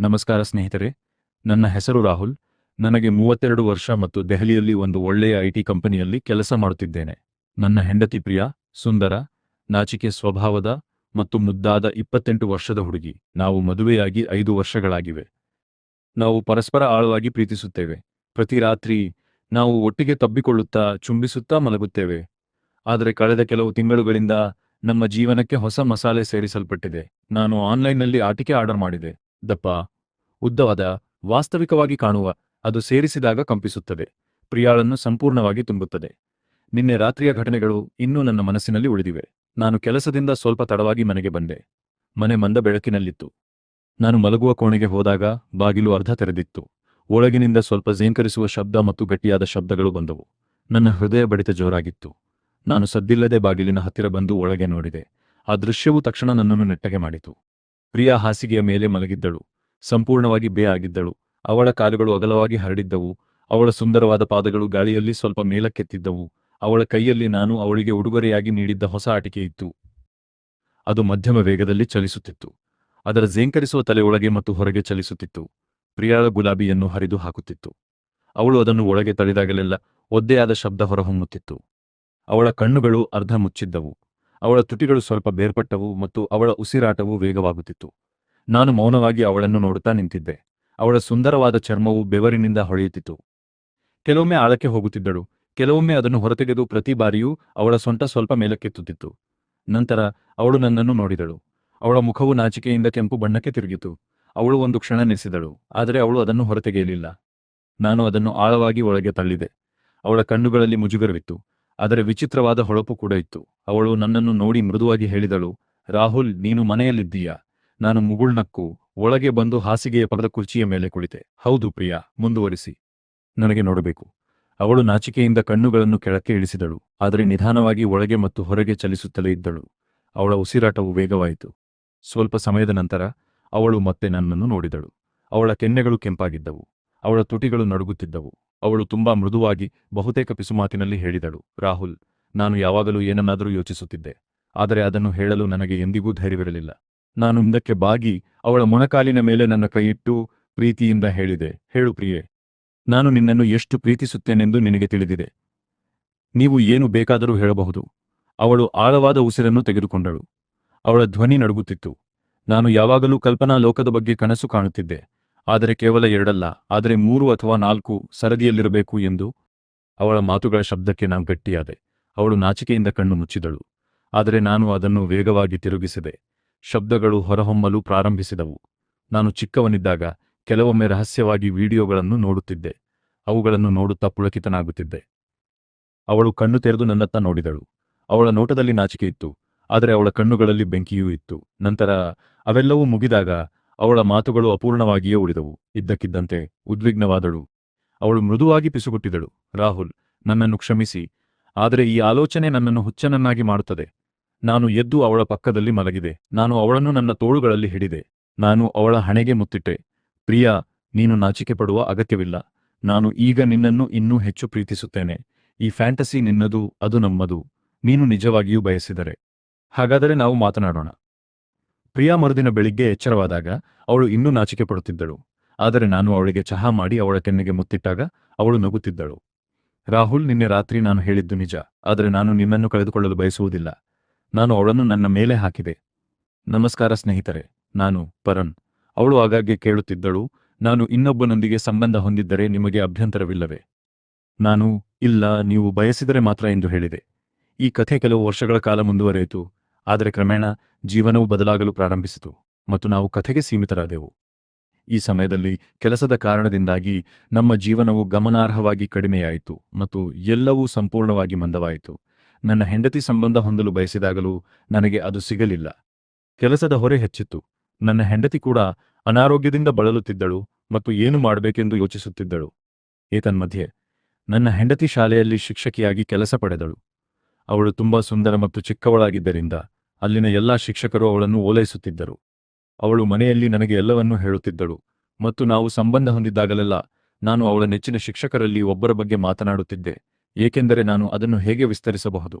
ನಮಸ್ಕಾರ ಸ್ನೇಹಿತರೆ, ನನ್ನ ಹೆಸರು ರಾಹುಲ್. ನನಗೆ 32 ವರ್ಷ ಮತ್ತು ದೆಹಲಿಯಲ್ಲಿ ಒಂದು ಒಳ್ಳೆಯ ಐಟಿ ಕಂಪನಿಯಲ್ಲಿ ಕೆಲಸ ಮಾಡುತ್ತಿದ್ದೇನೆ. ನನ್ನ ಹೆಂಡತಿ ಪ್ರಿಯಾ ಸುಂದರ, ನಾಚಿಕೆ ಸ್ವಭಾವದ ಮತ್ತು ಮುದ್ದಾದ 28 ವರ್ಷದ ಹುಡುಗಿ. ನಾವು ಮದುವೆಯಾಗಿ 5 ವರ್ಷಗಳಾಗಿವೆ. ನಾವು ಪರಸ್ಪರ ಆಳವಾಗಿ ಪ್ರೀತಿಸುತ್ತೇವೆ. ಪ್ರತಿ ರಾತ್ರಿ ನಾವು ಒಟ್ಟಿಗೆ ತಬ್ಬಿಕೊಳ್ಳುತ್ತಾ ಚುಂಬಿಸುತ್ತಾ ಮಲಗುತ್ತೇವೆ. ಆದರೆ ಕಳೆದ ಕೆಲವು ತಿಂಗಳುಗಳಿಂದ ನಮ್ಮ ಜೀವನಕ್ಕೆ ಹೊಸ ಮಸಾಲೆ ಸೇರಿಸಲ್ಪಟ್ಟಿದೆ. ನಾನು ಆನ್ಲೈನ್ನಲ್ಲಿ ಆಟಿಕೆ ಆರ್ಡರ್ ಮಾಡಿದೆ. ದಪ್ಪ, ಉದ್ದವಾದ, ವಾಸ್ತವಿಕವಾಗಿ ಕಾಣುವ, ಅದು ಸೇರಿಸಿದಾಗ ಕಂಪಿಸುತ್ತದೆ, ಪ್ರಿಯಾಳನ್ನು ಸಂಪೂರ್ಣವಾಗಿ ತುಂಬುತ್ತದೆ. ನಿನ್ನೆ ರಾತ್ರಿಯ ಘಟನೆಗಳು ಇನ್ನೂ ನನ್ನ ಮನಸ್ಸಿನಲ್ಲಿ ಉಳಿದಿವೆ. ನಾನು ಕೆಲಸದಿಂದ ಸ್ವಲ್ಪ ತಡವಾಗಿ ಮನೆಗೆ ಬಂದೆ. ಮನೆ ಮಂದ ಬೆಳಕಿನಲ್ಲಿತ್ತು. ನಾನು ಮಲಗುವ ಕೋಣೆಗೆ ಹೋದಾಗ ಬಾಗಿಲು ಅರ್ಧ ತೆರೆದಿತ್ತು. ಒಳಗಿನಿಂದ ಸ್ವಲ್ಪ ಝೇಂಕರಿಸುವ ಶಬ್ದ ಮತ್ತು ಗಟ್ಟಿಯಾದ ಶಬ್ದಗಳು ಬಂದವು. ನನ್ನ ಹೃದಯ ಬಡಿತ ಜೋರಾಗಿತ್ತು. ನಾನು ಸದ್ದಿಲ್ಲದೆ ಬಾಗಿಲಿನ ಹತ್ತಿರ ಬಂದು ಒಳಗೆ ನೋಡಿದೆ. ಆ ದೃಶ್ಯವು ತಕ್ಷಣ ನನ್ನನ್ನು ನೆಟ್ಟಗೆ ಮಾಡಿತು. ಪ್ರಿಯಾ ಹಾಸಿಗೆಯ ಮೇಲೆ ಮಲಗಿದ್ದಳು. ಸಂಪೂರ್ಣವಾಗಿ ಆಗಿದ್ದಳು. ಅವಳ ಕಾಲುಗಳು ಅಗಲವಾಗಿ ಹರಡಿದ್ದವು. ಅವಳ ಸುಂದರವಾದ ಪಾದಗಳು ಗಾಳಿಯಲ್ಲಿ ಸ್ವಲ್ಪ ಮೇಲಕ್ಕೆತ್ತಿದ್ದವು. ಅವಳ ಕೈಯಲ್ಲಿ ನಾನು ಅವಳಿಗೆ ಉಡುಗೊರೆಯಾಗಿ ನೀಡಿದ್ದ ಹೊಸ ಆಟಿಕೆ ಇತ್ತು. ಅದು ಮಧ್ಯಮ ವೇಗದಲ್ಲಿ ಚಲಿಸುತ್ತಿತ್ತು. ಅದರ ಝೇಂಕರಿಸುವ ತಲೆ ಒಳಗೆ ಮತ್ತು ಹೊರಗೆ ಚಲಿಸುತ್ತಿತ್ತು. ಪ್ರಿಯಾಳ ಗುಲಾಬಿಯನ್ನು ಹರಿದು ಹಾಕುತ್ತಿತ್ತು. ಅವಳು ಅದನ್ನು ಒಳಗೆ ತಳ್ಳಿದಾಗಲೆಲ್ಲ ಒದ್ದೆಯಾದ ಶಬ್ದ ಹೊರಹೊಮ್ಮುತ್ತಿತ್ತು. ಅವಳ ಕಣ್ಣುಗಳು ಅರ್ಧ ಮುಚ್ಚಿದ್ದವು. ಅವಳ ತುಟಿಗಳು ಸ್ವಲ್ಪ ಬೇರ್ಪಟ್ಟವು ಮತ್ತು ಅವಳ ಉಸಿರಾಟವು ವೇಗವಾಗುತ್ತಿತ್ತು. ನಾನು ಮೌನವಾಗಿ ಅವಳನ್ನು ನೋಡುತ್ತಾ ನಿಂತಿದ್ದೆ. ಅವಳ ಸುಂದರವಾದ ಚರ್ಮವು ಬೆವರಿನಿಂದ ಹೊಳೆಯುತ್ತಿತ್ತು. ಕೆಲವೊಮ್ಮೆ ಆಳಕ್ಕೆ ಹೋಗುತ್ತಿದ್ದಳು, ಕೆಲವೊಮ್ಮೆ ಅದನ್ನು ಹೊರತೆಗೆದು ಪ್ರತಿ ಬಾರಿಯೂ ಅವಳ ಸೊಂಟ ಸ್ವಲ್ಪ ಮೇಲಕ್ಕೆತ್ತುತ್ತಿತ್ತು. ನಂತರ ಅವಳು ನನ್ನನ್ನು ನೋಡಿದಳು. ಅವಳ ಮುಖವು ನಾಚಿಕೆಯಿಂದ ಕೆಂಪು ಬಣ್ಣಕ್ಕೆ ತಿರುಗಿತು. ಅವಳು ಒಂದು ಕ್ಷಣ ನಿಲ್ಲಿಸಿದಳು, ಆದರೆ ಅವಳು ಅದನ್ನು ಹೊರತೆಗೆಯಲಿಲ್ಲ. ನಾನು ಅದನ್ನು ಆಳವಾಗಿ ಒಳಗೆ ತಳ್ಳಿದೆ. ಅವಳ ಕಣ್ಣುಗಳಲ್ಲಿ ಮುಜುಗರವಿತ್ತು, ಆದರೆ ವಿಚಿತ್ರವಾದ ಹೊಳಪು ಕೂಡ ಇತ್ತು. ಅವಳು ನನ್ನನ್ನು ನೋಡಿ ಮೃದುವಾಗಿ ಹೇಳಿದಳು, ರಾಹುಲ್, ನೀನು ಮನೆಯಲ್ಲಿದ್ದೀಯಾ? ನಾನು ಮುಗುಳ್ನಕ್ಕು ಒಳಗೆ ಬಂದು ಹಾಸಿಗೆಯ ಪಕ್ಕದ ಕುರ್ಚಿಯ ಮೇಲೆ ಕುಳಿತೆ. ಹೌದು ಪ್ರಿಯಾ, ಮುಂದುವರಿಸಿ. ನನಗೆ ನೋಡಬೇಕು. ಅವಳು ನಾಚಿಕೆಯಿಂದ ಕಣ್ಣುಗಳನ್ನು ಕೆಳಕ್ಕೆ ಇಳಿಸಿದಳು, ಆದರೆ ನಿಧಾನವಾಗಿ ಒಳಗೆ ಮತ್ತು ಹೊರಗೆ ಚಲಿಸುತ್ತಲೇ ಇದ್ದಳು. ಅವಳ ಉಸಿರಾಟವು ವೇಗವಾಯಿತು. ಸ್ವಲ್ಪ ಸಮಯದ ನಂತರ ಅವಳು ಮತ್ತೆ ನನ್ನನ್ನು ನೋಡಿದಳು. ಅವಳ ಕೆನ್ನೆಗಳು ಕೆಂಪಾಗಿದ್ದವು. ಅವಳ ತುಟಿಗಳು ನಡುಗುತ್ತಿದ್ದವು. ಅವಳು ತುಂಬಾ ಮೃದುವಾಗಿ, ಬಹುತೇಕ ಪಿಸುಮಾತಿನಲ್ಲಿ ಹೇಳಿದಳು, ರಾಹುಲ್, ನಾನು ಯಾವಾಗಲೂ ಏನನ್ನಾದರೂ ಯೋಚಿಸುತ್ತಿದ್ದೆ, ಆದರೆ ಅದನ್ನು ಹೇಳಲು ನನಗೆ ಎಂದಿಗೂ ಧೈರ್ಯವಿರಲಿಲ್ಲ. ನಾನು ಹಿಂದಕ್ಕೆ ಬಾಗಿ ಅವಳ ಮೊಣಕಾಲಿನ ಮೇಲೆ ನನ್ನ ಕೈಯಿಟ್ಟು ಪ್ರೀತಿಯಿಂದ ಹೇಳಿದೆ, ಹೇಳು ಪ್ರಿಯೆ, ನಾನು ನಿನ್ನನ್ನು ಎಷ್ಟು ಪ್ರೀತಿಸುತ್ತೇನೆಂದು ನಿನಗೆ ತಿಳಿದಿದೆ. ನೀವು ಏನು ಬೇಕಾದರೂ ಹೇಳಬಹುದು. ಅವಳು ಆಳವಾದ ಉಸಿರನ್ನು ತೆಗೆದುಕೊಂಡಳು. ಅವಳ ಧ್ವನಿ ನಡುಗುತ್ತಿತ್ತು. ನಾನು ಯಾವಾಗಲೂ ಕಲ್ಪನಾ ಲೋಕದ ಬಗ್ಗೆ ಕನಸು ಕಾಣುತ್ತಿದ್ದೆ, ಆದರೆ ಕೇವಲ 2 ಆದರೆ 3 ಅಥವಾ 4 ಸರದಿಯಲ್ಲಿರಬೇಕು ಎಂದು. ಅವಳ ಮಾತುಗಳ ಶಬ್ದಕ್ಕೆ ನಾನು ಗಟ್ಟಿಯಾದೆ. ಅವಳು ನಾಚಿಕೆಯಿಂದ ಕಣ್ಣು ಮುಚ್ಚಿದಳು, ಆದರೆ ನಾನು ಅದನ್ನು ವೇಗವಾಗಿ ತಿರುಗಿಸಿದೆ. ಶಬ್ದಗಳು ಹೊರಹೊಮ್ಮಲು ಪ್ರಾರಂಭಿಸಿದವು. ನಾನು ಚಿಕ್ಕವನಿದ್ದಾಗ ಕೆಲವೊಮ್ಮೆ ರಹಸ್ಯವಾಗಿ ವಿಡಿಯೋಗಳನ್ನು ನೋಡುತ್ತಿದ್ದೆ. ಅವುಗಳನ್ನು ನೋಡುತ್ತಾ ಪುಳಕಿತನಾಗುತ್ತಿದ್ದೆ. ಅವಳು ಕಣ್ಣು ತೆರೆದು ನನ್ನತ್ತ ನೋಡಿದಳು. ಅವಳ ನೋಟದಲ್ಲಿ ನಾಚಿಕೆ ಇತ್ತು, ಆದರೆ ಅವಳ ಕಣ್ಣುಗಳಲ್ಲಿ ಬೆಂಕಿಯೂ ಇತ್ತು. ನಂತರ ಅವೆಲ್ಲವೂ ಮುಗಿದಾಗ ಅವಳ ಮಾತುಗಳು ಅಪೂರ್ಣವಾಗಿಯೇ ಉಳಿದವು. ಇದ್ದಕ್ಕಿದ್ದಂತೆ ಉದ್ವಿಗ್ನವಾದಳು. ಅವಳು ಮೃದುವಾಗಿ ಪಿಸುಗುಟ್ಟಿದಳು, ರಾಹುಲ್, ನನ್ನನ್ನು ಕ್ಷಮಿಸಿ, ಆದರೆ ಈ ಆಲೋಚನೆ ನನ್ನನ್ನು ಹುಚ್ಚನನ್ನಾಗಿ ಮಾಡುತ್ತದೆ. ನಾನು ಎದ್ದು ಅವಳ ಪಕ್ಕದಲ್ಲಿ ಮಲಗಿದೆ. ನಾನು ಅವಳನ್ನು ನನ್ನ ತೋಳುಗಳಲ್ಲಿ ಹಿಡಿದೆ. ನಾನು ಅವಳ ಹಣೆಗೆ ಮುತ್ತಿಟ್ಟೆ. ಪ್ರಿಯಾ, ನೀನು ನಾಚಿಕೆ ಪಡುವ ಅಗತ್ಯವಿಲ್ಲ. ನಾನು ಈಗ ನಿನ್ನನ್ನು ಇನ್ನೂ ಹೆಚ್ಚು ಪ್ರೀತಿಸುತ್ತೇನೆ. ಈ ಫ್ಯಾಂಟಸಿ ನಿನ್ನದು, ಅದು ನಮ್ಮದು. ನೀನು ನಿಜವಾಗಿಯೂ ಬಯಸಿದರೆ ಹಾಗಾದರೆ ನಾವು ಮಾತನಾಡೋಣ. ಪ್ರಿಯಾ ಮರುದಿನ ಬೆಳಿಗ್ಗೆ ಎಚ್ಚರವಾದಾಗ ಅವಳು ಇನ್ನೂ ನಾಚಿಕೆ ಪಡುತ್ತಿದ್ದಳು. ಆದರೆ ನಾನು ಅವಳಿಗೆ ಚಹಾ ಮಾಡಿ ಅವಳ ಕೆನ್ನೆಗೆ ಮುತ್ತಿಟ್ಟಾಗ ಅವಳು ನಗುತ್ತಿದ್ದಳು. ರಾಹುಲ್, ನಿನ್ನೆ ರಾತ್ರಿ ನಾನು ಹೇಳಿದ್ದು ನಿಜ, ಆದರೆ ನಾನು ನಿನ್ನನ್ನು ಕಳೆದುಕೊಳ್ಳಲು ಬಯಸುವುದಿಲ್ಲ. ನಾನು ಅವಳನ್ನು ನನ್ನ ಮೇಲೆ ಹಾಕಿದೆ. ನಮಸ್ಕಾರ ಸ್ನೇಹಿತರೆ, ನಾನು ಪರನ್. ಅವಳು ಆಗಾಗ್ಗೆ ಕೇಳುತ್ತಿದ್ದಳು, ನಾನು ಇನ್ನೊಬ್ಬನೊಂದಿಗೆ ಸಂಬಂಧ ಹೊಂದಿದ್ದರೆ ನಿಮಗೆ ಅಭ್ಯಂತರವಿಲ್ಲವೇ? ನಾನು, ಇಲ್ಲ, ನೀವು ಬಯಸಿದರೆ ಮಾತ್ರ ಎಂದು ಹೇಳಿದೆ. ಈ ಕಥೆ ಕೆಲವು ವರ್ಷಗಳ ಕಾಲ ಮುಂದುವರೆಯಿತು, ಆದರೆ ಕ್ರಮೇಣ ಜೀವನವು ಬದಲಾಗಲು ಪ್ರಾರಂಭಿಸಿತು ಮತ್ತು ನಾವು ಕಥೆಗೆ ಸೀಮಿತರಾದೆವು. ಈ ಸಮಯದಲ್ಲಿ ಕೆಲಸದ ಕಾರಣದಿಂದಾಗಿ ನಮ್ಮ ಜೀವನವು ಗಮನಾರ್ಹವಾಗಿ ಕಡಿಮೆಯಾಯಿತು ಮತ್ತು ಎಲ್ಲವೂ ಸಂಪೂರ್ಣವಾಗಿ ಮಂದವಾಯಿತು. ನನ್ನ ಹೆಂಡತಿ ಸಂಬಂಧ ಹೊಂದಲು ಬಯಸಿದಾಗಲೂ ನನಗೆ ಅದು ಸಿಗಲಿಲ್ಲ. ಕೆಲಸದ ಹೊರೆ ಹೆಚ್ಚಿತ್ತು. ನನ್ನ ಹೆಂಡತಿ ಕೂಡ ಅನಾರೋಗ್ಯದಿಂದ ಬಳಲುತ್ತಿದ್ದಳು ಮತ್ತು ಏನು ಮಾಡಬೇಕೆಂದು ಯೋಚಿಸುತ್ತಿದ್ದಳು. ಏತನ್ಮಧ್ಯೆ ನನ್ನ ಹೆಂಡತಿ ಶಾಲೆಯಲ್ಲಿ ಶಿಕ್ಷಕಿಯಾಗಿ ಕೆಲಸ ಪಡೆದಳು. ಅವಳು ತುಂಬಾ ಸುಂದರ ಮತ್ತು ಚಿಕ್ಕವಳಾಗಿದ್ದರಿಂದ ಅಲ್ಲಿನ ಎಲ್ಲಾ ಶಿಕ್ಷಕರು ಅವಳನ್ನು ಓಲೈಸುತ್ತಿದ್ದರು. ಅವಳು ಮನೆಯಲ್ಲಿ ನನಗೆ ಎಲ್ಲವನ್ನೂ ಹೇಳುತ್ತಿದ್ದಳು ಮತ್ತು ನಾವು ಸಂಬಂಧ ಹೊಂದಿದ್ದಾಗಲೆಲ್ಲ ನಾನು ಅವಳ ನೆಚ್ಚಿನ ಶಿಕ್ಷಕರಲ್ಲಿ ಒಬ್ಬರ ಬಗ್ಗೆ ಮಾತನಾಡುತ್ತಿದ್ದೆ, ಏಕೆಂದರೆ ನಾನು ಅದನ್ನು ಹೇಗೆ ವಿಸ್ತರಿಸಬಹುದು.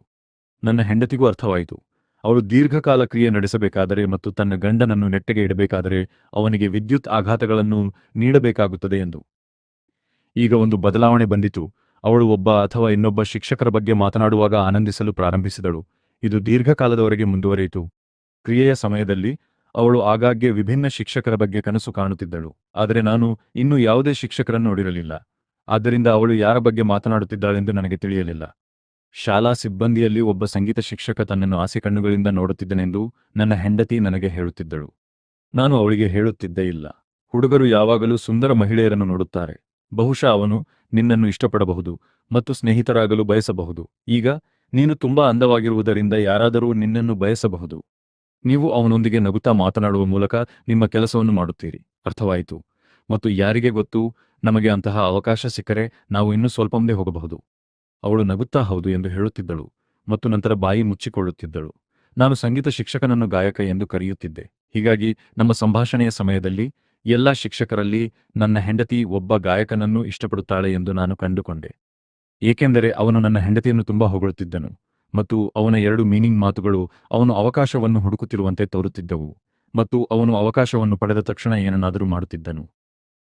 ನನ್ನ ಹೆಂಡತಿಗೂ ಅರ್ಥವಾಯಿತು. ಅವಳು ದೀರ್ಘಕಾಲ ಕ್ರಿಯೆ ನಡೆಸಬೇಕಾದರೆ ಮತ್ತು ತನ್ನ ಗಂಡನನ್ನು ನೆಟ್ಟಗೆ ಇಡಬೇಕಾದರೆ ಅವನಿಗೆ ವಿದ್ಯುತ್ ಆಘಾತಗಳನ್ನು ನೀಡಬೇಕಾಗುತ್ತದೆ ಎಂದು. ಈಗ ಒಂದು ಬದಲಾವಣೆ ಬಂದಿತು. ಅವಳು ಒಬ್ಬ ಅಥವಾ ಇನ್ನೊಬ್ಬ ಶಿಕ್ಷಕರ ಬಗ್ಗೆ ಮಾತನಾಡುವಾಗ ಆನಂದಿಸಲು ಪ್ರಾರಂಭಿಸಿದಳು. ಇದು ದೀರ್ಘಕಾಲದವರೆಗೆ ಮುಂದುವರಿಯಿತು. ಕ್ರಿಯೆಯ ಸಮಯದಲ್ಲಿ ಅವಳು ಆಗಾಗ್ಗೆ ವಿಭಿನ್ನ ಶಿಕ್ಷಕರ ಬಗ್ಗೆ ಕನಸು ಕಾಣುತ್ತಿದ್ದಳು. ಆದರೆ ನಾನು ಇನ್ನೂ ಯಾವುದೇ ಶಿಕ್ಷಕರನ್ನು ನೋಡಿರಲಿಲ್ಲ. ಆದ್ದರಿಂದ ಅವಳು ಯಾರ ಬಗ್ಗೆ ಮಾತನಾಡುತ್ತಿದ್ದಾಳೆಂದು ನನಗೆ ತಿಳಿಯಲಿಲ್ಲ. ಶಾಲಾ ಸಿಬ್ಬಂದಿಯಲ್ಲಿ ಒಬ್ಬ ಸಂಗೀತ ಶಿಕ್ಷಕ ತನ್ನನ್ನು ಆಸೆ ಕಣ್ಣುಗಳಿಂದ ನೋಡುತ್ತಿದ್ದನೆಂದು ನನ್ನ ಹೆಂಡತಿ ನನಗೆ ಹೇಳುತ್ತಿದ್ದಳು. ನಾನು ಅವಳಿಗೆ ಹೇಳುತ್ತಿದ್ದೇ ಇಲ್ಲ. ಹುಡುಗರು ಯಾವಾಗಲೂ ಸುಂದರ ಮಹಿಳೆಯರನ್ನು ನೋಡುತ್ತಾರೆ. ಬಹುಶಃ ಅವನು ನಿನ್ನನ್ನು ಇಷ್ಟಪಡಬಹುದು ಮತ್ತು ಸ್ನೇಹಿತರಾಗಲು ಬಯಸಬಹುದು. ಈಗ ನೀನು ತುಂಬಾ ಅಂದವಾಗಿರುವುದರಿಂದ ಯಾರಾದರೂ ನಿನ್ನನ್ನು ಬಯಸಬಹುದು. ನೀವು ಅವನೊಂದಿಗೆ ನಗುತ್ತಾ ಮಾತನಾಡುವ ಮೂಲಕ ನಿಮ್ಮ ಕೆಲಸವನ್ನು ಮಾಡುತ್ತೀರಿ. ಅರ್ಥವಾಯಿತು. ಮತ್ತು ಯಾರಿಗೆ ಗೊತ್ತು, ನಮಗೆ ಅಂತಹ ಅವಕಾಶ ಸಿಕ್ಕರೆ ನಾವು ಇನ್ನೂ ಸ್ವಲ್ಪ ಮುಂದೆ ಹೋಗಬಹುದು. ಅವಳು ನಗುತ್ತಾ ಹೌದು ಎಂದು ಹೇಳುತ್ತಿದ್ದಳು ಮತ್ತು ನಂತರ ಬಾಯಿ ಮುಚ್ಚಿಕೊಳ್ಳುತ್ತಿದ್ದಳು. ನಾನು ಸಂಗೀತ ಶಿಕ್ಷಕನನ್ನು ಗಾಯಕ ಎಂದು ಕರೆಯುತ್ತಿದ್ದೆ. ಹೀಗಾಗಿ ನಮ್ಮ ಸಂಭಾಷಣೆಯ ಸಮಯದಲ್ಲಿ ಎಲ್ಲಾ ಶಿಕ್ಷಕರಲ್ಲಿ ನನ್ನ ಹೆಂಡತಿ ಒಬ್ಬ ಗಾಯಕನನ್ನು ಇಷ್ಟಪಡುತ್ತಾಳೆ ಎಂದು ನಾನು ಕಂಡುಕೊಂಡೆ. ಏಕೆಂದರೆ ಅವನು ನನ್ನ ಹೆಂಡತಿಯನ್ನು ತುಂಬಾ ಹೊಗಳುತ್ತಿದ್ದನು ಮತ್ತು ಅವನ 2 ಮೀನಿಂಗ್ ಮಾತುಗಳು ಅವನು ಅವಕಾಶವನ್ನು ಹುಡುಕುತ್ತಿರುವಂತೆ ತೋರುತ್ತಿದ್ದವು ಮತ್ತು ಅವನು ಅವಕಾಶವನ್ನು ಪಡೆದ ತಕ್ಷಣ ಏನನ್ನಾದರೂ ಮಾಡುತ್ತಿದ್ದನು.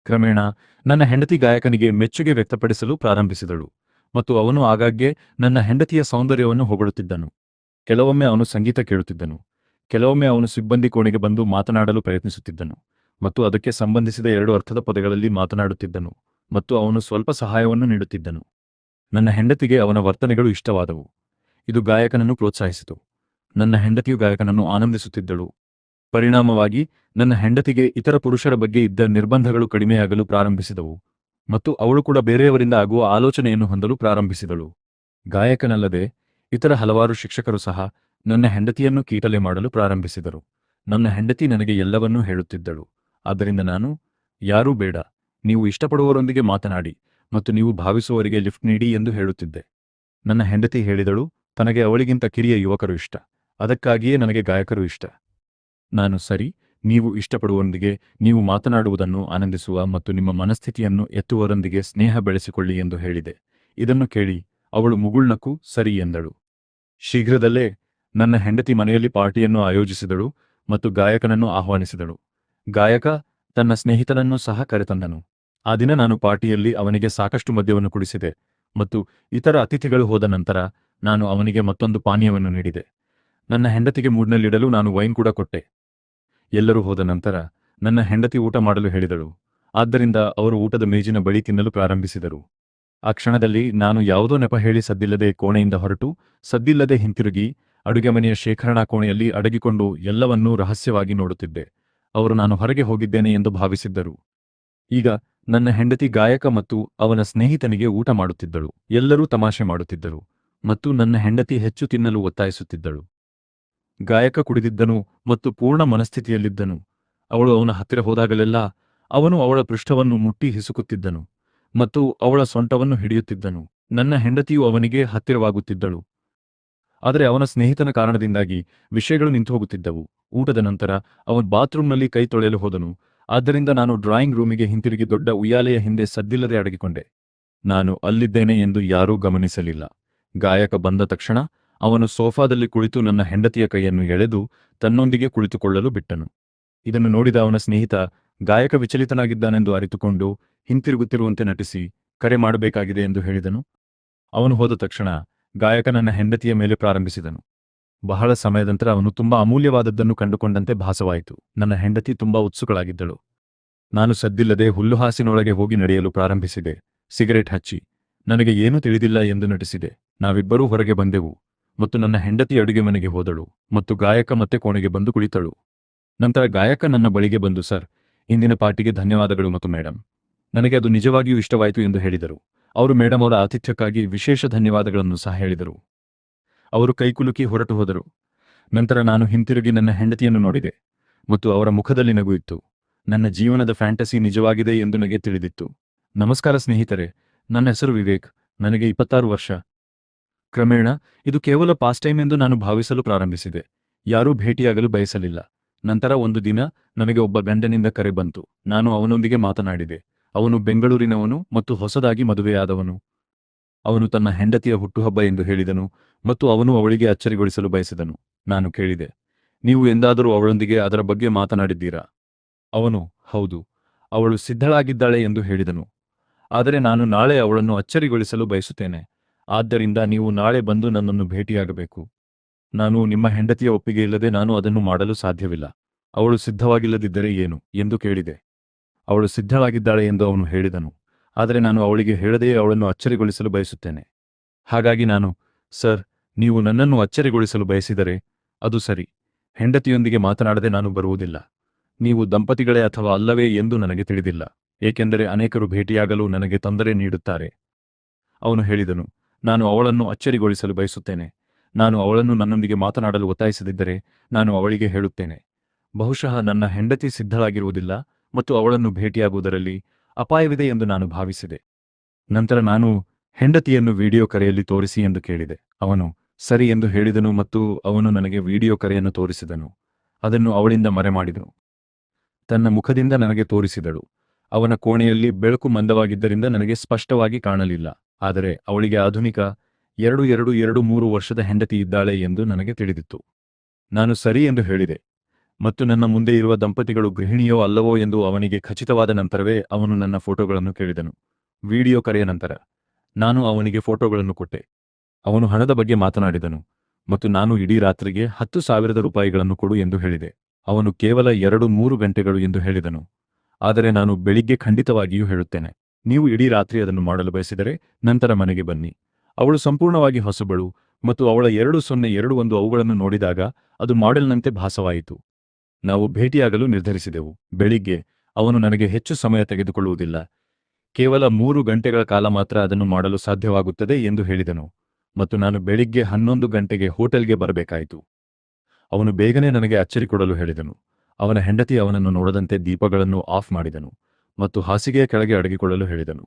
ಕ್ರಮೇಣ ನನ್ನ ಹೆಂಡತಿ ಗಾಯಕನಿಗೆ ಮೆಚ್ಚುಗೆ ವ್ಯಕ್ತಪಡಿಸಲು ಪ್ರಾರಂಭಿಸಿದಳು ಮತ್ತು ಅವನು ಆಗಾಗ್ಗೆ ನನ್ನ ಹೆಂಡತಿಯ ಸೌಂದರ್ಯವನ್ನು ಹೊಗಳುತ್ತಿದ್ದನು. ಕೆಲವೊಮ್ಮೆ ಅವನು ಸಂಗೀತ ಕೇಳುತ್ತಿದ್ದನು. ಕೆಲವೊಮ್ಮೆ ಅವನು ಸಿಬ್ಬಂದಿ ಕೋಣೆಗೆ ಬಂದು ಮಾತನಾಡಲು ಪ್ರಯತ್ನಿಸುತ್ತಿದ್ದನು ಮತ್ತು ಅದಕ್ಕೆ ಸಂಬಂಧಿಸಿದ 2 ಅರ್ಥದ ಪದಗಳಲ್ಲಿ ಮಾತನಾಡುತ್ತಿದ್ದನು ಮತ್ತು ಅವನು ಸ್ವಲ್ಪ ಸಹಾಯವನ್ನು ನೀಡುತ್ತಿದ್ದನು. ನನ್ನ ಹೆಂಡತಿಗೆ ಅವನ ವರ್ತನೆಗಳು ಇಷ್ಟವಾದವು. ಇದು ಗಾಯಕನನ್ನು ಪ್ರೋತ್ಸಾಹಿಸಿತು. ನನ್ನ ಹೆಂಡತಿಯು ಗಾಯಕನನ್ನು ಆನಂದಿಸುತ್ತಿದ್ದಳು. ಪರಿಣಾಮವಾಗಿ ನನ್ನ ಹೆಂಡತಿಗೆ ಇತರ ಪುರುಷರ ಬಗ್ಗೆ ಇದ್ದ ನಿರ್ಬಂಧಗಳು ಕಡಿಮೆಯಾಗಲು ಪ್ರಾರಂಭಿಸಿದವು ಮತ್ತು ಅವಳು ಕೂಡ ಬೇರೆಯವರಿಂದ ಆಗುವ ಆಲೋಚನೆಯನ್ನು ಹೊಂದಲು ಪ್ರಾರಂಭಿಸಿದಳು. ಗಾಯಕನಲ್ಲದೆ ಇತರ ಹಲವಾರು ಶಿಕ್ಷಕರು ಸಹ ನನ್ನ ಹೆಂಡತಿಯನ್ನು ಕೀಟಲೆ ಮಾಡಲು ಪ್ರಾರಂಭಿಸಿದರು. ನನ್ನ ಹೆಂಡತಿ ನನಗೆ ಎಲ್ಲವನ್ನೂ ಹೇಳುತ್ತಿದ್ದಳು. ಆದ್ದರಿಂದ ನಾನು, ಯಾರೂ ಬೇಡ, ನೀವು ಇಷ್ಟಪಡುವವರೊಂದಿಗೆ ಮಾತನಾಡಿ ಮತ್ತು ನೀವು ಭಾವಿಸುವವರಿಗೆ ಲಿಫ್ಟ್ ನೀಡಿ ಎಂದು ಹೇಳುತ್ತಿದ್ದೆ. ನನ್ನ ಹೆಂಡತಿ ಹೇಳಿದಳು, ತನಗೆ ಅವಳಿಗಿಂತ ಕಿರಿಯ ಯುವಕರು ಇಷ್ಟ, ಅದಕ್ಕಾಗಿಯೇ ನನಗೆ ಗಾಯಕರು ಇಷ್ಟ. ನಾನು, ಸರಿ, ನೀವು ಇಷ್ಟಪಡುವವರೊಂದಿಗೆ ನೀವು ಮಾತನಾಡುವುದನ್ನು ಆನಂದಿಸುವ ಮತ್ತು ನಿಮ್ಮ ಮನಸ್ಥಿತಿಯನ್ನು ಎತ್ತುವವರೊಂದಿಗೆ ಸ್ನೇಹ ಬೆಳೆಸಿಕೊಳ್ಳಿ ಎಂದು ಹೇಳಿದೆ. ಇದನ್ನು ಕೇಳಿ ಅವಳು ಮುಗುಳ್ನಕ್ಕು ಸರಿ ಎಂದಳು. ಶೀಘ್ರದಲ್ಲೇ ನನ್ನ ಹೆಂಡತಿ ಮನೆಯಲ್ಲಿ ಪಾರ್ಟಿಯನ್ನು ಆಯೋಜಿಸಿದಳು ಮತ್ತು ಗಾಯಕನನ್ನು ಆಹ್ವಾನಿಸಿದಳು. ಗಾಯಕ ತನ್ನ ಸ್ನೇಹಿತನನ್ನು ಸಹ ಕರೆತಂದನು. ಆ ದಿನ ನಾನು ಪಾರ್ಟಿಯಲ್ಲಿ ಅವನಿಗೆ ಸಾಕಷ್ಟು ಮದ್ಯವನ್ನು ಕುಡಿಸಿದೆ ಮತ್ತು ಇತರ ಅತಿಥಿಗಳು ಹೋದ ನಂತರ ನಾನು ಅವನಿಗೆ ಮತ್ತೊಂದು ಪಾನೀಯವನ್ನು ನೀಡಿದೆ. ನನ್ನ ಹೆಂಡತಿಗೆ ಮೂಡ್ನಲ್ಲಿಡಲು ನಾನು ವೈನ್ ಕೂಡ ಕೊಟ್ಟೆ. ಎಲ್ಲರೂ ಹೋದ ನಂತರ ನನ್ನ ಹೆಂಡತಿ ಊಟ ಮಾಡಲು ಹೇಳಿದಳು. ಆದ್ದರಿಂದ ಅವರು ಊಟದ ಮೇಜಿನ ಬಳಿ ತಿನ್ನಲು ಪ್ರಾರಂಭಿಸಿದರು. ಆ ಕ್ಷಣದಲ್ಲಿ ನಾನು ಯಾವುದೋ ನೆಪ ಹೇಳಿ ಸದ್ದಿಲ್ಲದೆ ಕೋಣೆಯಿಂದ ಹೊರಟು, ಸದ್ದಿಲ್ಲದೆ ಹಿಂತಿರುಗಿ ಅಡುಗೆಮನೆಯ ಶೇಖರಣಾ ಕೋಣೆಯಲ್ಲಿ ಅಡಗಿಕೊಂಡು ಎಲ್ಲವನ್ನೂ ರಹಸ್ಯವಾಗಿ ನೋಡುತ್ತಿದ್ದೆ. ಅವರು ನಾನು ಹೊರಗೆ ಹೋಗಿದ್ದೇನೆ ಎಂದು ಭಾವಿಸಿದ್ದರು. ಈಗ ನನ್ನ ಹೆಂಡತಿ ಗಾಯಕ ಮತ್ತು ಅವನ ಸ್ನೇಹಿತನಿಗೆ ಊಟ ಮಾಡುತ್ತಿದ್ದಳು. ಎಲ್ಲರೂ ತಮಾಷೆ ಮಾಡುತ್ತಿದ್ದರು ಮತ್ತು ನನ್ನ ಹೆಂಡತಿ ಹೆಚ್ಚು ತಿನ್ನಲು ಒತ್ತಾಯಿಸುತ್ತಿದ್ದಳು. ಗಾಯಕ ಕುಡಿದಿದ್ದನು ಮತ್ತು ಪೂರ್ಣ ಮನಸ್ಥಿತಿಯಲ್ಲಿದ್ದನು. ಅವಳು ಅವನ ಹತ್ತಿರ ಹೋದಾಗಲೆಲ್ಲ ಅವನು ಅವಳ ಪೃಷ್ಠವನ್ನು ಮುಟ್ಟಿ ಹಿಸುಕುತ್ತಿದ್ದನು ಮತ್ತು ಅವಳ ಸೊಂಟವನ್ನು ಹಿಡಿಯುತ್ತಿದ್ದನು. ನನ್ನ ಹೆಂಡತಿಯು ಅವನಿಗೆ ಹತ್ತಿರವಾಗುತ್ತಿದ್ದಳು. ಆದರೆ ಅವನ ಸ್ನೇಹಿತನ ಕಾರಣದಿಂದಾಗಿ ವಿಷಯಗಳು ನಿಂತುಹೋಗುತ್ತಿದ್ದವು. ಊಟದ ನಂತರ ಅವನು ಬಾತ್ರೂಮ್ನಲ್ಲಿ ಕೈ ತೊಳೆಯಲು ಹೋದನು. ಆದ್ದರಿಂದ ನಾನು ಡ್ರಾಯಿಂಗ್ ರೂಮಿಗೆ ಹಿಂತಿರುಗಿ ದೊಡ್ಡ ಉಯ್ಯಾಲೆಯ ಹಿಂದೆ ಸದ್ದಿಲ್ಲದೆ ಅಡಗಿಕೊಂಡೆ. ನಾನು ಅಲ್ಲಿದ್ದೇನೆ ಎಂದು ಯಾರೂ ಗಮನಿಸಲಿಲ್ಲ. ಗಾಯಕ ಬಂದ ತಕ್ಷಣ ಅವನು ಸೋಫಾದಲ್ಲಿ ಕುಳಿತು ನನ್ನ ಹೆಂಡತಿಯ ಕೈಯನ್ನು ಎಳೆದು ತನ್ನೊಂದಿಗೆ ಕುಳಿತುಕೊಳ್ಳಲು ಬಿಟ್ಟನು. ಇದನ್ನು ನೋಡಿದ ಅವನ ಸ್ನೇಹಿತ ಗಾಯಕ ವಿಚಲಿತನಾಗಿದ್ದಾನೆಂದು ಅರಿತುಕೊಂಡು ಹಿಂತಿರುಗುತ್ತಿರುವಂತೆ ನಟಿಸಿ ಕರೆ ಮಾಡಬೇಕಾಗಿದೆ ಎಂದು ಹೇಳಿದನು. ಅವನು ಹೋದ ತಕ್ಷಣ ಗಾಯಕ ನನ್ನ ಹೆಂಡತಿಯ ಮೇಲೆ ಪ್ರಾರಂಭಿಸಿದನು. ಬಹಳ ಸಮಯದ ನಂತರ ಅವನು ತುಂಬಾ ಅಮೂಲ್ಯವಾದದ್ದನ್ನು ಕಂಡುಕೊಂಡಂತೆ ಭಾಸವಾಯಿತು. ನನ್ನ ಹೆಂಡತಿ ತುಂಬಾ ಉತ್ಸುಕಳಾಗಿದ್ದಳು. ನಾನು ಸದ್ದಿಲ್ಲದೆ ಹುಲ್ಲುಹಾಸಿನೊಳಗೆ ಹೋಗಿ ನಡೆಯಲು ಪ್ರಾರಂಭಿಸಿದೆ. ಸಿಗರೇಟ್ ಹಚ್ಚಿ ನನಗೆ ಏನೂ ತಿಳಿದಿಲ್ಲ ಎಂದು ನಟಿಸಿದೆ. ನಾವಿಬ್ಬರೂ ಹೊರಗೆ ಬಂದೆವು ಮತ್ತು ನನ್ನ ಹೆಂಡತಿ ಅಡುಗೆ ಮನೆಗೆ ಹೋದಳು ಮತ್ತು ಗಾಯಕ ಮತ್ತೆ ಕೋಣೆಗೆ ಬಂದು ಕುಳಿತಳು. ನಂತರ ಗಾಯಕ ನನ್ನ ಬಳಿಗೆ ಬಂದು, ಸರ್, ಇಂದಿನ ಪಾರ್ಟಿಗೆ ಧನ್ಯವಾದಗಳು ಮತ್ತು ಮೇಡಮ್, ನನಗೆ ಅದು ನಿಜವಾಗಿಯೂ ಇಷ್ಟವಾಯಿತು ಎಂದು ಹೇಳಿದರು. ಅವರು ಮೇಡಮ್ ಅವರ ಆತಿಥ್ಯಕ್ಕಾಗಿ ವಿಶೇಷ ಧನ್ಯವಾದಗಳನ್ನು ಸಹ ಹೇಳಿದರು. ಅವರು ಕೈಕುಲುಕಿ ಹೊರಟು ಹೋದರು. ನಂತರ ನಾನು ಹಿಂತಿರುಗಿ ನನ್ನ ಹೆಂಡತಿಯನ್ನು ನೋಡಿದೆ ಮತ್ತು ಅವರ ಮುಖದಲ್ಲಿ ನಗು ಇತ್ತು. ನನ್ನ ಜೀವನದ ಫ್ಯಾಂಟಸಿ ನಿಜವಾಗಿದೆ ಎಂದು ನನಗೆ ತಿಳಿದಿತ್ತು. ನಮಸ್ಕಾರ ಸ್ನೇಹಿತರೆ, ನನ್ನ ಹೆಸರು ವಿವೇಕ್, ನನಗೆ 26 ವರ್ಷ. ಕ್ರಮೇಣ ಇದು ಕೇವಲ ಪಾಸ್ ಟೈಮ್ ಎಂದು ನಾನು ಭಾವಿಸಲು ಪ್ರಾರಂಭಿಸಿದೆ. ಯಾರೂ ಭೇಟಿಯಾಗಲು ಬಯಸಲಿಲ್ಲ. ನಂತರ ಒಂದು ದಿನ ನನಗೆ ಒಬ್ಬ ಗಂಡನಿಂದ ಕರೆ ಬಂತು. ನಾನು ಅವನೊಂದಿಗೆ ಮಾತನಾಡಿದೆ. ಅವನು ಬೆಂಗಳೂರಿನವನು ಮತ್ತು ಹೊಸದಾಗಿ ಮದುವೆಯಾದವನು. ಅವನು ತನ್ನ ಹೆಂಡತಿಯ ಹುಟ್ಟುಹಬ್ಬ ಎಂದು ಹೇಳಿದನು ಮತ್ತು ಅವನು ಅವಳಿಗೆ ಅಚ್ಚರಿಗೊಳಿಸಲು ಬಯಸಿದನು. ನಾನು ಕೇಳಿದೆ, ನೀವು ಎಂದಾದರೂ ಅವಳೊಂದಿಗೆ ಅದರ ಬಗ್ಗೆ ಮಾತನಾಡಿದ್ದೀರಾ? ಅವನು, ಹೌದು, ಅವಳು ಸಿದ್ಧಳಾಗಿದ್ದಾಳೆ ಎಂದು ಹೇಳಿದನು. ಆದರೆ ನಾನು ನಾಳೆ ಅವಳನ್ನು ಅಚ್ಚರಿಗೊಳಿಸಲು ಬಯಸುತ್ತೇನೆ. ಆದ್ದರಿಂದ ನೀವು ನಾಳೆ ಬಂದು ನನ್ನನ್ನು ಭೇಟಿಯಾಗಬೇಕು. ನಾನು ನಿಮ್ಮ ಹೆಂಡತಿಯ ಒಪ್ಪಿಗೆ ಇಲ್ಲದೆ ನಾನು ಅದನ್ನು ಮಾಡಲು ಸಾಧ್ಯವಿಲ್ಲ. ಅವಳು ಸಿದ್ಧವಾಗಿಲ್ಲದಿದ್ದರೆ ಏನು ಎಂದು ಕೇಳಿದೆ. ಅವಳು ಸಿದ್ಧಳಾಗಿದ್ದಾಳೆ ಎಂದು ಅವನು ಹೇಳಿದನು. ಆದರೆ ನಾನು ಅವಳಿಗೆ ಹೇಳದೆಯೇ ಅವಳನ್ನು ಅಚ್ಚರಿಗೊಳಿಸಲು ಬಯಸುತ್ತೇನೆ. ಹಾಗಾಗಿ ನಾನು, ಸರ್, ನೀವು ನನ್ನನ್ನು ಅಚ್ಚರಿಗೊಳಿಸಲು ಬಯಸಿದರೆ ಅದು ಸರಿ. ಹೆಂಡತಿಯೊಂದಿಗೆ ಮಾತನಾಡದೆ ನಾನು ಬರುವುದಿಲ್ಲ. ನೀವು ದಂಪತಿಗಳೇ ಅಥವಾ ಅಲ್ಲವೇ ಎಂದು ನನಗೆ ತಿಳಿದಿಲ್ಲ, ಏಕೆಂದರೆ ಅನೇಕರು ಭೇಟಿಯಾಗಲು ನನಗೆ ತೊಂದರೆ ನೀಡುತ್ತಾರೆ. ಅವನು ಹೇಳಿದನು, ನಾನು ಅವಳನ್ನು ಅಚ್ಚರಿಗೊಳಿಸಲು ಬಯಸುತ್ತೇನೆ. ನಾನು ಅವಳನ್ನು ನನ್ನೊಂದಿಗೆ ಮಾತನಾಡಲು ಒತ್ತಾಯಿಸದಿದ್ದರೆ ನಾನು ಅವಳಿಗೆ ಹೇಳುತ್ತೇನೆ. ಬಹುಶಃ ನನ್ನ ಹೆಂಡತಿ ಸಿದ್ಧಳಾಗಿರುವುದಿಲ್ಲ ಮತ್ತು ಅವಳನ್ನು ಭೇಟಿಯಾಗುವುದರಲ್ಲಿ ಅಪಾಯವಿದೆ ಎಂದು ನಾನು ಭಾವಿಸಿದೆ. ನಂತರ ನಾನು ಹೆಂಡತಿಯನ್ನು ವಿಡಿಯೋ ಕರೆಯಲ್ಲಿ ತೋರಿಸಿ ಎಂದು ಕೇಳಿದೆ. ಅವನು ಸರಿ ಎಂದು ಹೇಳಿದನು ಮತ್ತು ಅವನು ನನಗೆ ವಿಡಿಯೋ ಕರೆಯನ್ನು ತೋರಿಸಿದನು. ಅದನ್ನು ಅವಳಿಂದ ಮರೆಮಾಡಿದನು. ತನ್ನ ಮುಖದಿಂದ ನನಗೆ ತೋರಿಸಿದಳು. ಅವನ ಕೋಣೆಯಲ್ಲಿ ಬೆಳಕು ಮಂದವಾಗಿದ್ದರಿಂದ ನನಗೆ ಸ್ಪಷ್ಟವಾಗಿ ಕಾಣಲಿಲ್ಲ. ಆದರೆ ಅವಳಿಗೆ ಆಧುನಿಕ 2-2-2-3 ವರ್ಷದ ಹೆಂಡತಿ ಇದ್ದಾಳೆ ಎಂದು ನನಗೆ ತಿಳಿದಿತ್ತು. ನಾನು ಸರಿ ಎಂದು ಹೇಳಿದೆ ಮತ್ತು ನನ್ನ ಮುಂದೆ ಇರುವ ದಂಪತಿಗಳು ಗೃಹಿಣಿಯೋ ಅಲ್ಲವೋ ಎಂದು ಅವನಿಗೆ ಖಚಿತವಾದ ನಂತರವೇ ಅವನು ನನ್ನ ಫೋಟೋಗಳನ್ನು ಕೇಳಿದನು. ವಿಡಿಯೋ ಕರೆಯ ನಂತರ ನಾನು ಅವನಿಗೆ ಫೋಟೋಗಳನ್ನು ಕೊಟ್ಟೆ. ಅವನು ಹಣದ ಬಗ್ಗೆ ಮಾತನಾಡಿದನು ಮತ್ತು ನಾನು ಇಡೀ ರಾತ್ರಿಗೆ 10,000 ರೂಪಾಯಿಗಳನ್ನು ಕೊಡು ಎಂದು ಹೇಳಿದೆ. ಅವನು ಕೇವಲ 2-3 ಗಂಟೆಗಳು ಎಂದು ಹೇಳಿದನು. ಆದರೆ ನಾನು ಬೆಳಿಗ್ಗೆ ಖಂಡಿತವಾಗಿಯೂ ಹೇಳುತ್ತೇನೆ. ನೀವು ಇಡೀ ರಾತ್ರಿ ಅದನ್ನು ಮಾಡಲು ಬಯಸಿದರೆ ನಂತರ ಮನೆಗೆ ಬನ್ನಿ. ಅವಳು ಸಂಪೂರ್ಣವಾಗಿ ಹೊಸಬಳು ಮತ್ತು ಅವಳ 2021 ಅವುಗಳನ್ನು ನೋಡಿದಾಗ ಅದು ಮಾಡೆಲ್ನಂತೆ ಭಾಸವಾಯಿತು. ನಾವು ಭೇಟಿಯಾಗಲು ನಿರ್ಧರಿಸಿದೆವು. ಬೆಳಿಗ್ಗೆ ಅವನು ನನಗೆ ಹೆಚ್ಚು ಸಮಯ ತೆಗೆದುಕೊಳ್ಳುವುದಿಲ್ಲ, ಕೇವಲ 3 ಗಂಟೆಗಳ ಕಾಲ ಮಾತ್ರ ಅದನ್ನು ಮಾಡಲು ಸಾಧ್ಯವಾಗುತ್ತದೆ ಎಂದು ಹೇಳಿದನು ಮತ್ತು ನಾನು ಬೆಳಿಗ್ಗೆ 11 ಗಂಟೆಗೆ ಹೋಟೆಲ್ಗೆ ಬರಬೇಕಾಯಿತು. ಅವನು ಬೇಗನೆ ನನಗೆ ಅಚ್ಚರಿ ಕೊಡಲು ಹೇಳಿದನು. ಅವನ ಹೆಂಡತಿ ಅವನನ್ನು ನೋಡದಂತೆ ದೀಪಗಳನ್ನು ಆಫ್ ಮಾಡಿದನು ಮತ್ತು ಹಾಸಿಗೆಯ ಕೆಳಗೆ ಅಡಗಿಕೊಳ್ಳಲು ಹೇಳಿದನು.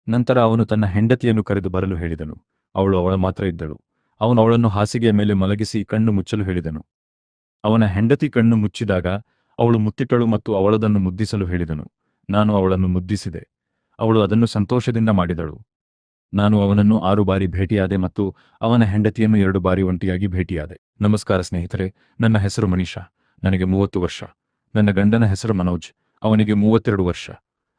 ನಂತರ ಅವನು ತನ್ನ ಹೆಂಡತಿಯನ್ನು ಕರೆದು ಬರಲು ಹೇಳಿದನು. ಅವಳ ಮಾತ್ರ ಇದ್ದಳು. ಅವನು ಅವಳನ್ನು ಹಾಸಿಗೆಯ ಮೇಲೆ ಮಲಗಿಸಿ ಕಣ್ಣು ಮುಚ್ಚಲು ಹೇಳಿದನು. ಅವನ ಹೆಂಡತಿ ಕಣ್ಣು ಮುಚ್ಚಿದಾಗ ಅವಳು ಮುತ್ತಿಟ್ಟಳು ಮತ್ತು ಅವಳದನ್ನು ಮುದ್ದಿಸಲು ಹೇಳಿದನು. ನಾನು ಅವಳನ್ನು ಮುದ್ದಿಸಿದೆ. ಅವಳು ಅದನ್ನು ಸಂತೋಷದಿಂದ ಮಾಡಿದಳು. ನಾನು ಅವನನ್ನು 6 ಬಾರಿ ಭೇಟಿಯಾದೆ ಮತ್ತು ಅವನ ಹೆಂಡತಿಯನ್ನು 2 ಬಾರಿ ಒಂಟಿಯಾಗಿ ಭೇಟಿಯಾದೆ. ನಮಸ್ಕಾರ ಸ್ನೇಹಿತರೆ, ನನ್ನ ಹೆಸರು ಮನೀಷಾ. ನನಗೆ 30 ವರ್ಷ. ನನ್ನ ಗಂಡನ ಹೆಸರು ಮನೋಜ್. ಅವನಿಗೆ 32 ವರ್ಷ.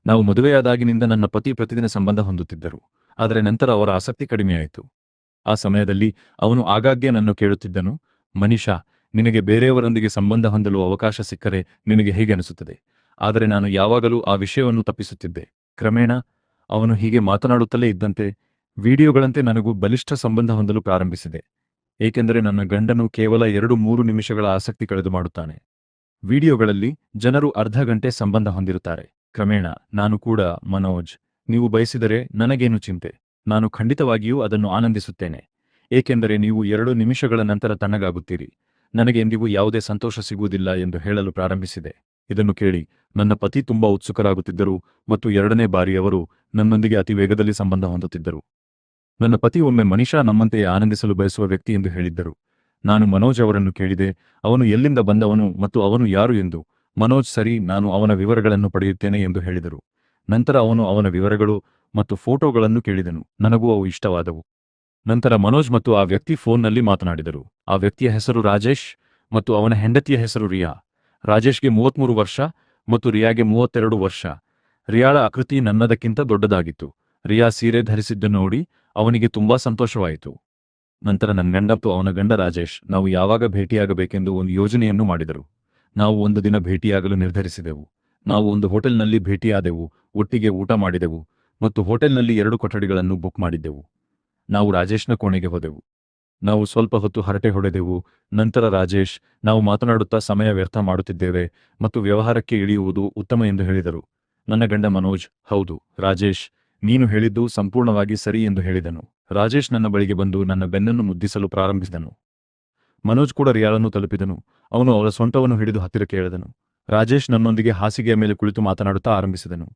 ನಾವು ಮದುವೆಯಾದಾಗಿನಿಂದ ನನ್ನ ಪತಿ ಪ್ರತಿದಿನ ಸಂಬಂಧ ಹೊಂದುತ್ತಿದ್ದರು. ಆದರೆ ನಂತರ ಅವರ ಆಸಕ್ತಿ ಕಡಿಮೆಯಾಯಿತು. ಆ ಸಮಯದಲ್ಲಿ ಅವನು ಆಗಾಗ್ಗೆ ನನ್ನ ಕೇಳುತ್ತಿದ್ದನು, ಮನೀಷಾ, ನಿನಗೆ ಬೇರೆಯವರೊಂದಿಗೆ ಸಂಬಂಧ ಹೊಂದಲು ಅವಕಾಶ ಸಿಕ್ಕರೆ ನಿನಗೆ ಹೇಗೆ ಅನಿಸುತ್ತದೆ? ಆದರೆ ನಾನು ಯಾವಾಗಲೂ ಆ ವಿಷಯವನ್ನು ತಪ್ಪಿಸುತ್ತಿದ್ದೆ. ಕ್ರಮೇಣ ಅವನು ಹೀಗೆ ಮಾತನಾಡುತ್ತಲೇ ಇದ್ದಂತೆ ವಿಡಿಯೋಗಳಂತೆ ನನಗೂ ಬಲಿಷ್ಠ ಸಂಬಂಧ ಹೊಂದಲು ಪ್ರಾರಂಭಿಸಿದೆ. ಏಕೆಂದರೆ ನನ್ನ ಗಂಡನು ಕೇವಲ 2-3 ನಿಮಿಷಗಳ ಆಸಕ್ತಿ ಕಳೆದು ಮಾಡುತ್ತಾನೆ. ವಿಡಿಯೋಗಳಲ್ಲಿ ಜನರು ಅರ್ಧ ಗಂಟೆ ಸಂಬಂಧ ಹೊಂದಿರುತ್ತಾರೆ. ಕ್ರಮೇಣ ನಾನು ಕೂಡ, ಮನೋಜ್, ನೀವು ಬಯಸಿದರೆ ನನಗೇನು ಚಿಂತೆ, ನಾನು ಖಂಡಿತವಾಗಿಯೂ ಅದನ್ನು ಆನಂದಿಸುತ್ತೇನೆ. ಏಕೆಂದರೆ ನೀವು 2 ನಿಮಿಷಗಳ ನಂತರ ತಣ್ಣಗಾಗುತ್ತೀರಿ. ನನಗೆ ಎಂದಿಗೂ ಯಾವುದೇ ಸಂತೋಷ ಸಿಗುವುದಿಲ್ಲ ಎಂದು ಹೇಳಲು ಪ್ರಾರಂಭಿಸಿದೆ. ಇದನ್ನು ಕೇಳಿ ನನ್ನ ಪತಿ ತುಂಬಾ ಉತ್ಸುಕರಾಗುತ್ತಿದ್ದರು ಮತ್ತು 2ನೇ ಬಾರಿ ಅವರು ನನ್ನೊಂದಿಗೆ ಅತಿ ವೇಗದಲ್ಲಿ ಸಂಬಂಧ ಹೊಂದುತ್ತಿದ್ದರು. ನನ್ನ ಪತಿ ಒಮ್ಮೆ ಮನೀಷಾ ನಮ್ಮಂತೆಯೇ ಆನಂದಿಸಲು ಬಯಸುವ ವ್ಯಕ್ತಿ ಎಂದು ಹೇಳಿದ್ದರು. ನಾನು ಮನೋಜ್ ಅವರನ್ನು ಕೇಳಿದೆ, ಅವನು ಎಲ್ಲಿಂದ ಬಂದವನು ಮತ್ತು ಅವನು ಯಾರು ಎಂದು. ಮನೋಜ್ ಸರಿ, ನಾನು ಅವನ ವಿವರಗಳನ್ನು ಪಡೆಯುತ್ತೇನೆ ಎಂದು ಹೇಳಿದರು. ನಂತರ ಅವನು ಅವನ ವಿವರಗಳು ಮತ್ತು ಫೋಟೋಗಳನ್ನು ಕೇಳಿದನು. ನನಗೂ ಅವು ಇಷ್ಟವಾದವು. ನಂತರ ಮನೋಜ್ ಮತ್ತು ಆ ವ್ಯಕ್ತಿ ಫೋನ್ನಲ್ಲಿ ಮಾತನಾಡಿದರು. ಆ ವ್ಯಕ್ತಿಯ ಹೆಸರು ರಾಜೇಶ್ ಮತ್ತು ಅವನ ಹೆಂಡತಿಯ ಹೆಸರು ರಿಯಾ. ರಾಜೇಶ್ಗೆ 33 ವರ್ಷ ಮತ್ತು ರಿಯಾಗೆ 32 ವರ್ಷ. ರಿಯಾಳ ಆಕೃತಿ ನನ್ನದಕ್ಕಿಂತ ದೊಡ್ಡದಾಗಿತ್ತು. ರಿಯಾ ಸೀರೆ ಧರಿಸಿದ್ದನ್ನು ನೋಡಿ ಅವನಿಗೆ ತುಂಬಾ ಸಂತೋಷವಾಯಿತು. ನಂತರ ನನ್ನ ಗಂಡ ಮತ್ತು ಅವನ ಗಂಡ ರಾಜೇಶ್ ನಾವು ಯಾವಾಗ ಭೇಟಿಯಾಗಬೇಕೆಂದು ಒಂದು ಯೋಜನೆಯನ್ನು ಮಾಡಿದರು. ನಾವು ಒಂದು ದಿನ ಭೇಟಿಯಾಗಲು ನಿರ್ಧರಿಸಿದೆವು. ನಾವು ಒಂದು ಹೋಟೆಲ್ನಲ್ಲಿ ಭೇಟಿಯಾದೆವು, ಒಟ್ಟಿಗೆ ಊಟ ಮಾಡಿದೆವು ಮತ್ತು ಹೋಟೆಲ್ನಲ್ಲಿ 2 ಕೊಠಡಿಗಳನ್ನು ಬುಕ್ ಮಾಡಿದ್ದೆವು. ನಾವು ರಾಜೇಶ್ನ ಕೋಣೆಗೆ ಹೋದೆವು. ನಾವು ಸ್ವಲ್ಪ ಹೊತ್ತು ಹರಟೆ ಹೊಡೆದೆವು. ನಂತರ ರಾಜೇಶ್, ನಾವು ಮಾತನಾಡುತ್ತಾ ಸಮಯ ವ್ಯರ್ಥ ಮಾಡುತ್ತಿದ್ದೇವೆ ಮತ್ತು ವ್ಯವಹಾರಕ್ಕೆ ಇಳಿಯುವುದು ಉತ್ತಮ ಎಂದು ಹೇಳಿದರು. ನನ್ನ ಗಂಡ ಮನೋಜ್, ಹೌದು ರಾಜೇಶ್, ನೀನು ಹೇಳಿದ್ದು ಸಂಪೂರ್ಣವಾಗಿ ಸರಿ ಎಂದು ಹೇಳಿದನು. ರಾಜೇಶ್ ನನ್ನ ಬಳಿಗೆ ಬಂದು ನನ್ನ ಬೆನ್ನನ್ನು ಮುದ್ದಿಸಲು ಪ್ರಾರಂಭಿಸಿದನು. ಮನೋಜ್ ಕೂಡ ರಿಯಾಳನ್ನು ತಲುಪಿದನು. ಅವನು ಅವಳ ಸೊಂಟವನ್ನು ಹಿಡಿದು ಹತ್ತಿರಕ್ಕೆ ಎಳೆದನು. ರಾಜೇಶ್ ನನ್ನೊಂದಿಗೆ ಹಾಸಿಗೆಯ ಮೇಲೆ ಕುಳಿತು ಮಾತನಾಡುತ್ತಾ ಆರಂಭಿಸಿದನು.